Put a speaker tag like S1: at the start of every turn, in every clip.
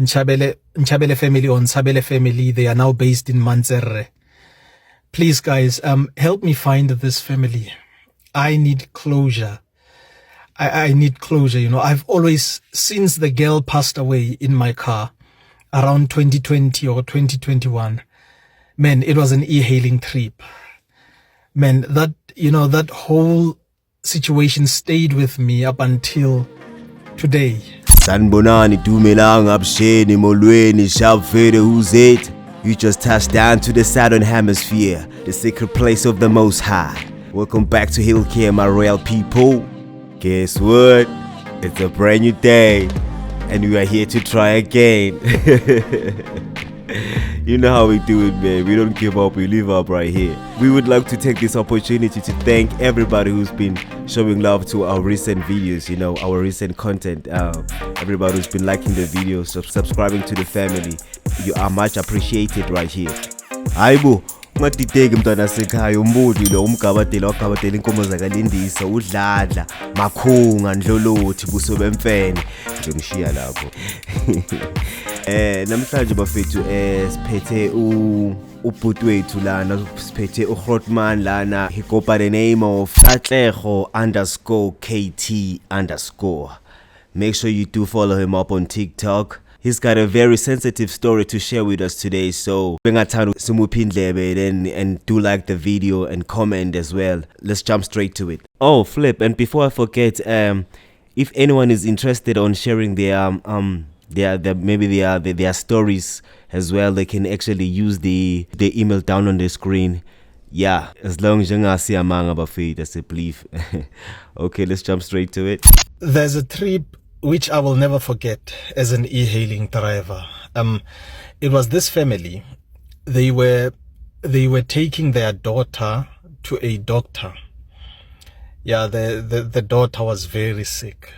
S1: Nchabele family or Nsabele family. They are now based in Manzerre. Please, guys, help me find this family. I need closure. I need closure. I've always, since the girl passed away in my car around 2020 or 2021, man, it was an e-hailing trip. Man, that whole situation stayed with me up until today.
S2: Sanbonani dumelang absheni molweni shabvere who's it? You just touched down to the southern hemisphere, the sacred place of the Most High. Welcome back to Hillcare, my royal people. Guess what? It's a brand new day, and we are here to try again. You know how we do it, man. We don't give up, we live up right here. We would like to take this opportunity to thank everybody who's been showing love to our recent videos, our recent content. Everybody who's been liking the videos, subscribing to the family. You are much appreciated right here. Aibu, ungadideki mntwana sekhaya umbudi lo umgabatela wagabatela inkomo zakalindisa udladla makhunga ndlolothi buso bemfene ngishiya lapho. Namhlanje bafethu siphethe ubhuti wethu lana siphethe uGrotman lana. He go by the name of @Katlego_KT_. Make sure you do follow him up on TikTok. He's got a very sensitive story to share with us today, so bengathanda simuphi indlebe and do like the video and comment as well. Let's jump straight to it. Oh, flip, and before I forget, if anyone is interested on sharing their stories as well, they can actually use the email down on the screen. Yeah, as long as you see among about feet, that's a belief. Okay, let's jump straight to it.
S1: There's a trip which I will never forget as an e-hailing driver. It was this family. They were taking their daughter to a doctor. Yeah, the daughter was very sick.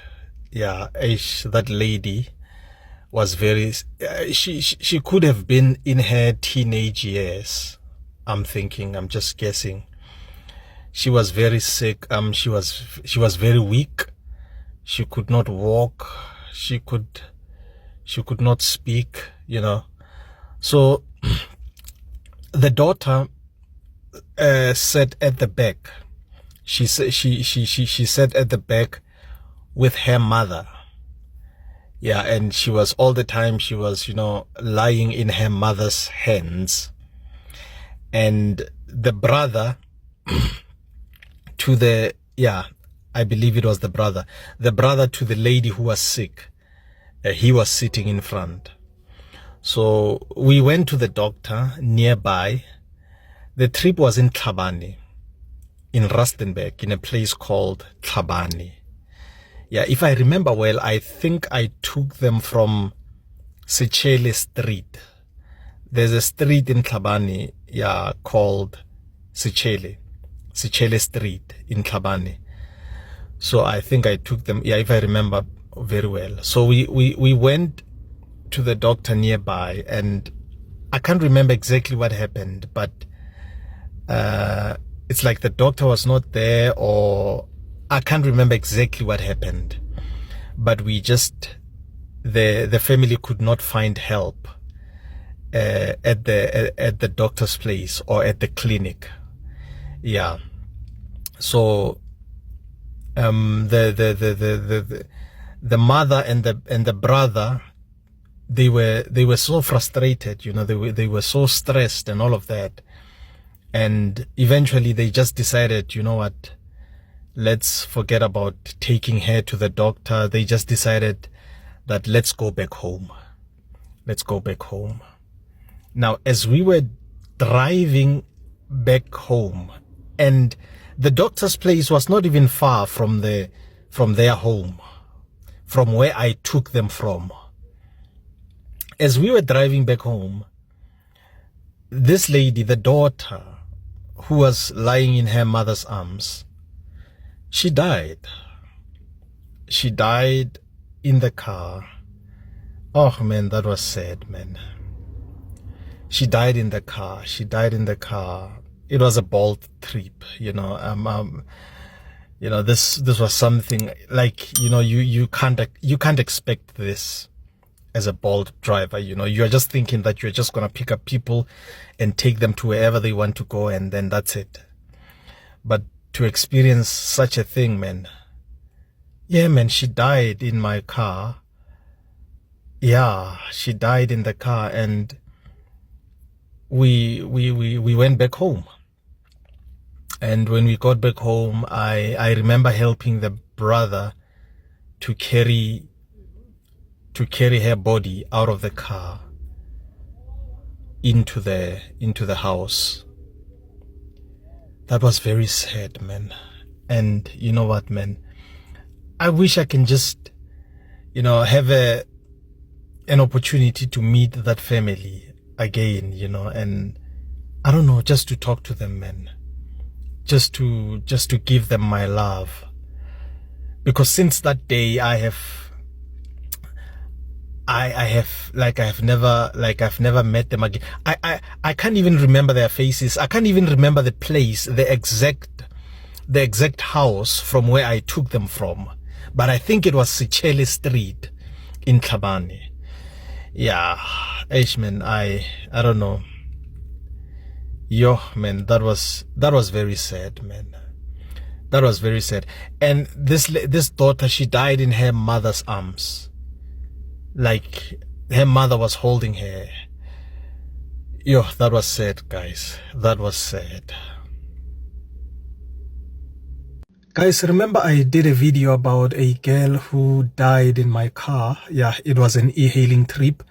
S1: Yeah, that lady was very, she could have been in her teenage years. I'm just guessing. She was very sick. She was very weak. She could not walk. She could not speak, So the daughter sat at the back. She sat at the back with her mother. Yeah, and she was all the time, she was, lying in her mother's hands. And the brother I believe it was the brother to the lady who was sick, he was sitting in front. So we went to the doctor nearby. The trip was in Tlhabane, in Rustenburg, in a place called Tlhabane. Yeah, if I remember well, I think I took them from Sechele Street. There's a street in Tlhabane, called Sechele Street in Tlhabane. So I think I took them, if I remember very well. So we went to the doctor nearby, and I can't remember exactly what happened, but it's like the doctor was not there, or I can't remember exactly what happened. But the family could not find help at the doctor's place or at the clinic. Yeah. So the mother and the brother, they were so frustrated, they were so stressed and all of that. And eventually they just decided, you know what, let's forget about taking her to the doctor. They just decided that let's go back home. Now, as we were driving back home, and the doctor's place was not even far from their home, from where I took them from. As we were driving back home, this lady, the daughter, who was lying in her mother's arms, she died. She died in the car. Oh man, that was sad, man. She died in the car. It was a bold trip, this was something like, you can't expect this. as a Bolt driver. You know, you're just thinking that you're just going to pick up people and take them to wherever they want to go, and then that's it. But to experience such a thing, man. Yeah, man, she died in my car. Yeah, she died in the car, and we went back home. And when we got back home, I remember helping the brother to carry her body out of the car into the house. That was very sad, man. And you know what, man? I wish I can just, you know, have an opportunity to meet that family again, you know, and I don't know, just to talk to them, man. Just to give them my love. Because since that day I've never met them again. I can't even remember their faces. I can't even remember the place, the exact house from where I took them from. But I think it was Sechele Street in Tlhabane. Yeah, man, I don't know. Yo, man, that was very sad, man. That was very sad. And this daughter, she died in her mother's arms. Like her mother was holding her. Yo, that was sad, guys. That was sad. Guys, remember I did a video about a girl who died in my car. Yeah, it was an e-hailing trip.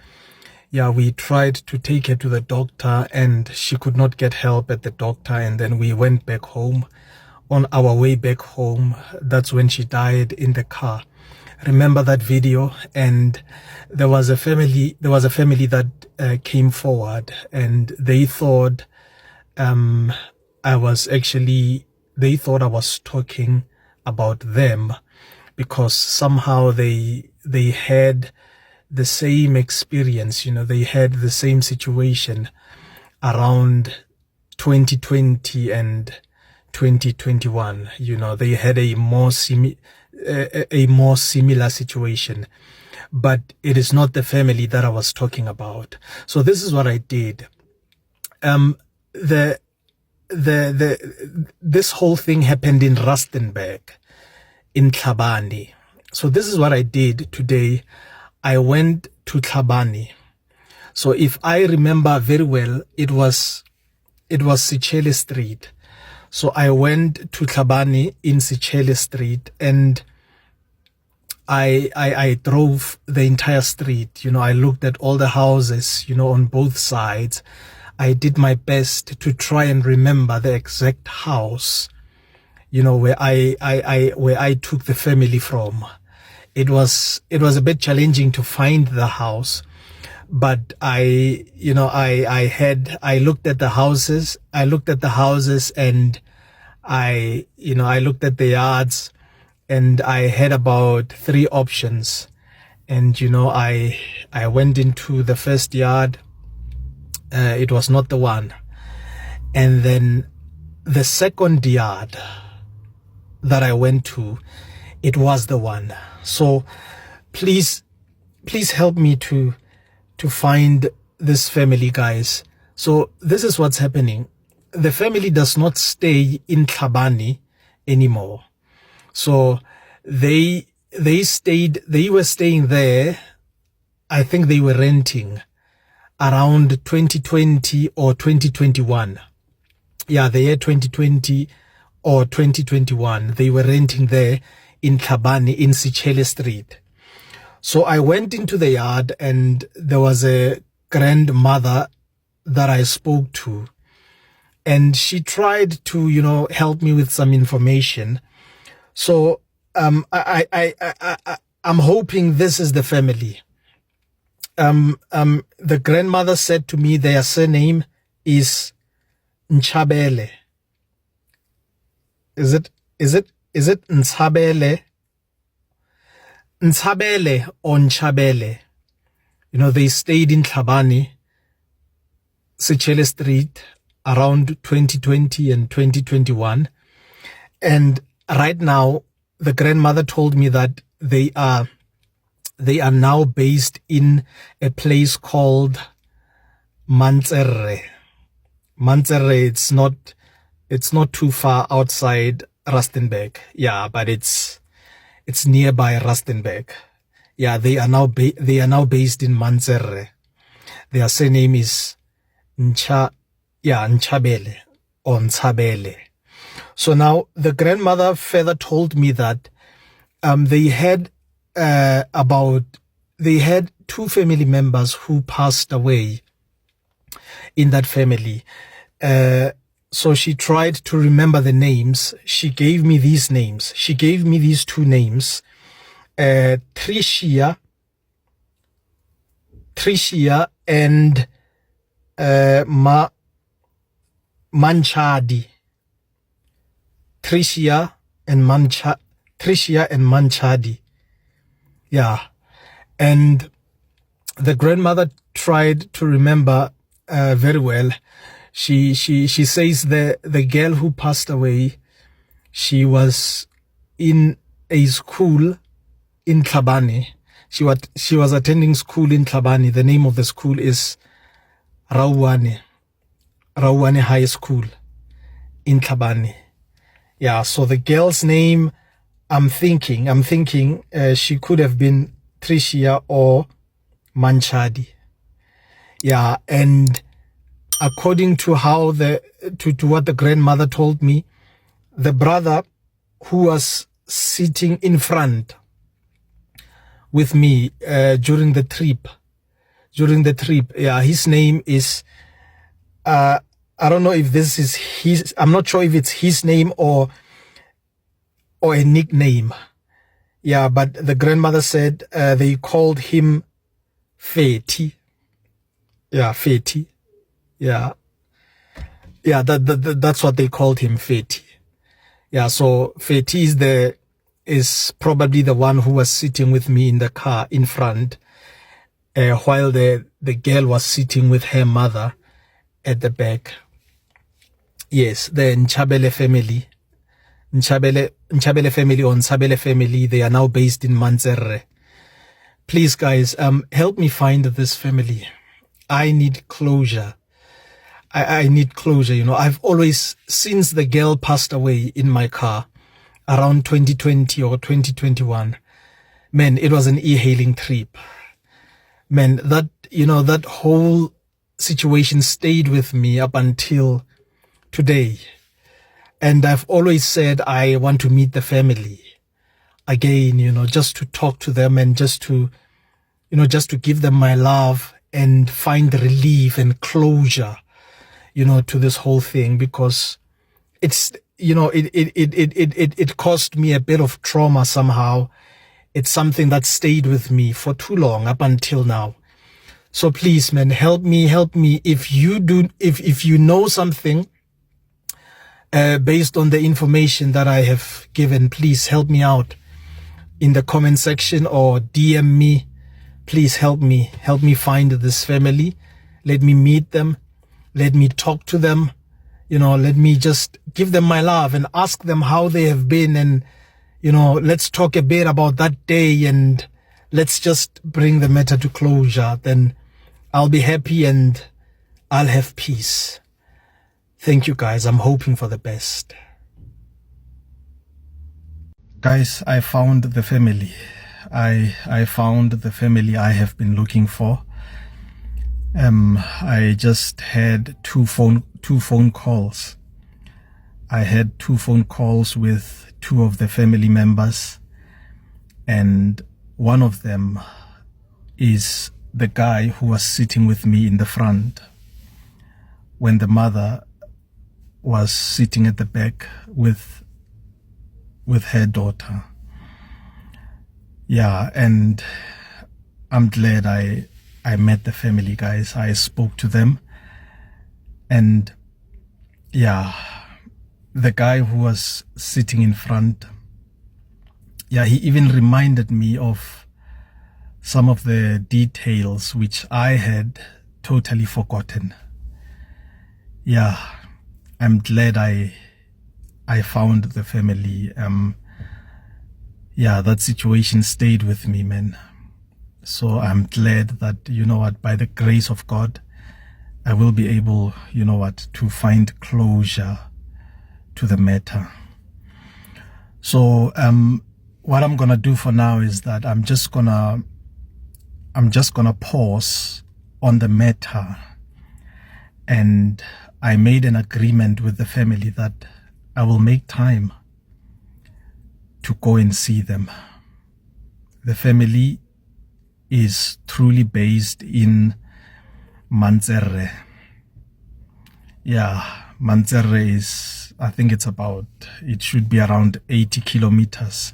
S1: Yeah, we tried to take her to the doctor and she could not get help at the doctor, and then we went back home. On our way back home, that's when she died in the car. Remember that video? And there was a family that came forward, and they thought I was talking about them because somehow they had the same experience, you know, they had the same situation around 2020 and 2021. You know, they had a more similar situation, but it is not the family that I was talking about. So this is what I did. This whole thing happened in Rustenburg in Tlhabane. So this is what I did today. I went to Tlhabane. So if I remember very well, it was Sechele Street. So I went to Tlhabane in Sechele Street, and I drove the entire street. You know, I looked at all the houses, you know, on both sides. I did my best to try and remember the exact house, you know, where I took the family from. It was a bit challenging to find the house, but I looked at the houses, and I looked at the yards, and I had about 3 options. And, you know, I went into the first yard. It was not the one. And then the second yard that I went to, it was the one. So please help me to find this family, guys. So this is what's happening. The family does not stay in Tlhabane anymore. So they were staying there. I think they were renting around 2020 or 2021. Yeah, the year 2020 or 2021. They were renting there in Tlhabane in Sechele Street. So I went into the yard, and there was a grandmother that I spoke to, and she tried to, you know, help me with some information. So I'm hoping this is the family. The grandmother said to me their surname is Nchabele. Is it Nsabele? Nsabele or Nchabele? You know, they stayed in Tlhabane, Sechele Street, around 2020 and 2021. And right now, the grandmother told me that they are They are now based in a place called Manzerre. Manzerre, it's not too far outside Rustenburg. Yeah, but it's nearby Rustenburg. Yeah, they are now based in Manzerre. Their surname is Nchabele or Ntshabele. So now the grandmother further told me that they had two family members who passed away in that family. So she tried to remember the names. She gave me these names. She gave me these two names, Tricia and Manchadi. Tricia and Manchadi. Yeah. And the grandmother tried to remember very well. She says the girl who passed away, she was in a school in Tlhabane. She was attending school in Tlhabane. The name of the school is Rauane High School in Tlhabane. Yeah, so the girl's name, I'm thinking she could have been Tricia or Manchadi. Yeah, and according to how to what the grandmother told me, the brother who was sitting in front with me during the trip, yeah, his name is I don't know if this is his, I'm not sure if it's his name or a nickname. Yeah, but the grandmother said they called him Feti. Yeah, Feti. Yeah. Yeah, that's what they called him, Feti. Yeah, so Feti is probably the one who was sitting with me in the car in front, while the girl was sitting with her mother at the back. Yes, the Nchabele family. Nchabele family or Ntshabele family, they are now based in Manzerre. Please, guys, help me find this family. I need closure. I need closure. You know, I've always, since the girl passed away in my car around 2020 or 2021, man, it was an e-hailing trip. Man, that whole situation stayed with me up until today. And I've always said I want to meet the family again, just to talk to them and just to give them my love and find relief and closure, to this whole thing, because it's, it caused me a bit of trauma somehow. It's something that stayed with me for too long up until now. So please, man, help me. If you know something, based on the information that I have given, please help me out in the comment section or DM me. Please help me find this family. Let me meet them. Let me talk to them. Let me just give them my love and ask them how they have been. And, let's talk a bit about that day and let's just bring the matter to closure. Then I'll be happy and I'll have peace. Thank you, guys. I'm hoping for the best. Guys, I found the family. I found the family I have been looking for. I just had two phone calls. I had 2 phone calls with 2 of the family members, and one of them is the guy who was sitting with me in the front when the mother was sitting at the back with her daughter. Yeah, and I'm glad I met the family, guys. I spoke to them, and yeah, the guy who was sitting in front, yeah, he even reminded me of some of the details which I had totally forgotten. Yeah, I'm glad I found the family. Yeah, that situation stayed with me, man. So I'm glad that, you know what, by the grace of God, I will be able, you know what, to find closure to the matter. So what I'm gonna do for now is that I'm just gonna pause on the matter, and I made an agreement with the family that I will make time to go and see them. The family is truly based in Manzerre. Yeah, Manzerre is, I think it should be around 80 kilometers,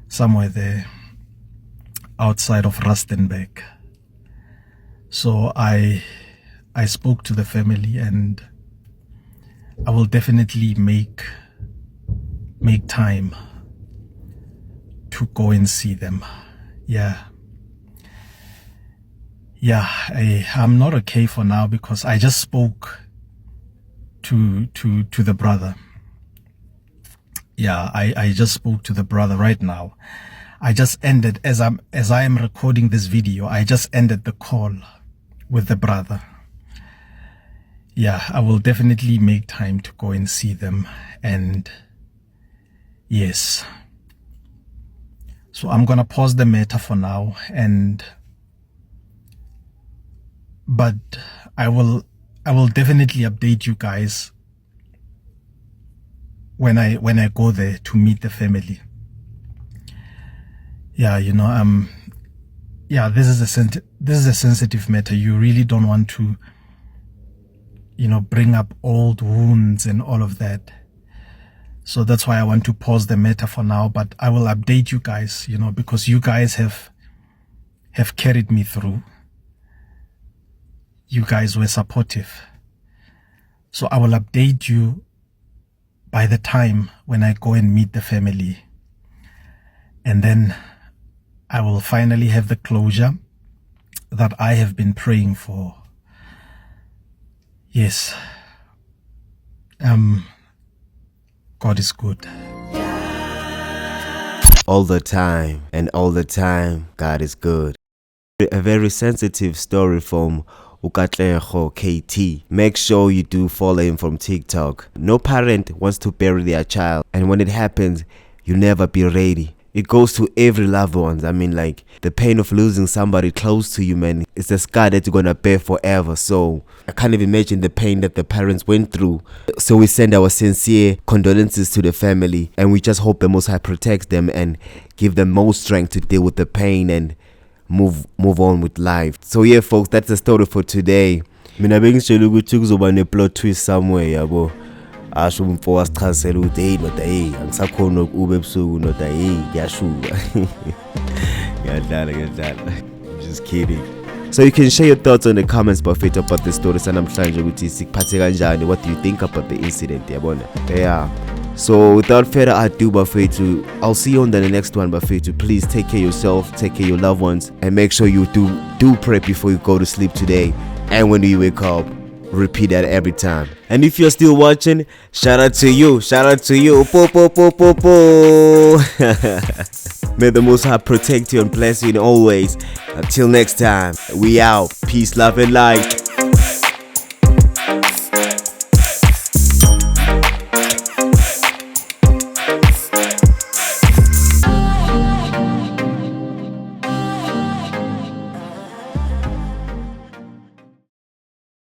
S1: somewhere there, outside of Rustenburg. So I spoke to the family, and I will definitely make time to go and see them. I'm not okay for now because I just spoke to the brother. I just spoke to the brother right now. I just ended, as I am recording this video, I just ended the call with the brother. I will definitely make time to go and see them. And yes, so I'm gonna pause the matter for now, but I will definitely update you guys when I go there to meet the family. This is a sensitive matter. You really don't want to, bring up old wounds and all of that. So that's why I want to pause the matter for now, but I will update you guys, because you guys have carried me through. You guys were supportive. So I will update you by the time when I go and meet the family. And then I will finally have the closure that I have been praying for. Yes. God is good.
S2: All the time, and all the time, God is good. A very sensitive story from Ukatleho KT. Make sure you do follow him from TikTok. No parent wants to bury their child, and when it happens, you never be ready. It goes to every loved one. I mean, like, the pain of losing somebody close to you, man, it's a scar that you're gonna bear forever. So I can't even imagine the pain that the parents went through. So we send our sincere condolences to the family, and we just hope the Most High protects them and give them more strength to deal with the pain and move on with life. So yeah, folks, that's the story for today. Mina bengitshela ukuthi kuzoba ne-plot twist somewhere, yabo. Asho umfo wasichazela ukuthi hey ndoda, hey angisakhona ukube ebusuku ndoda, hey ngiyashuka. Ngiyadlala. I'm just kidding. So you can share your thoughts on the comments Bafethu about the story sanamhlanje ukuthi sikuphathe kanjani. What do you think about the incident, yabona? Yeah. So without further ado, Bafethu, I'll see you on the next one, Bafethu. Please take care of yourself, take care of your loved ones, and make sure you do pray before you go to sleep today. And when you wake up, repeat that every time. And if you're still watching, shout out to you. Po. May the Most High protect you and bless you in always. Until next time, we out. Peace, love, and light.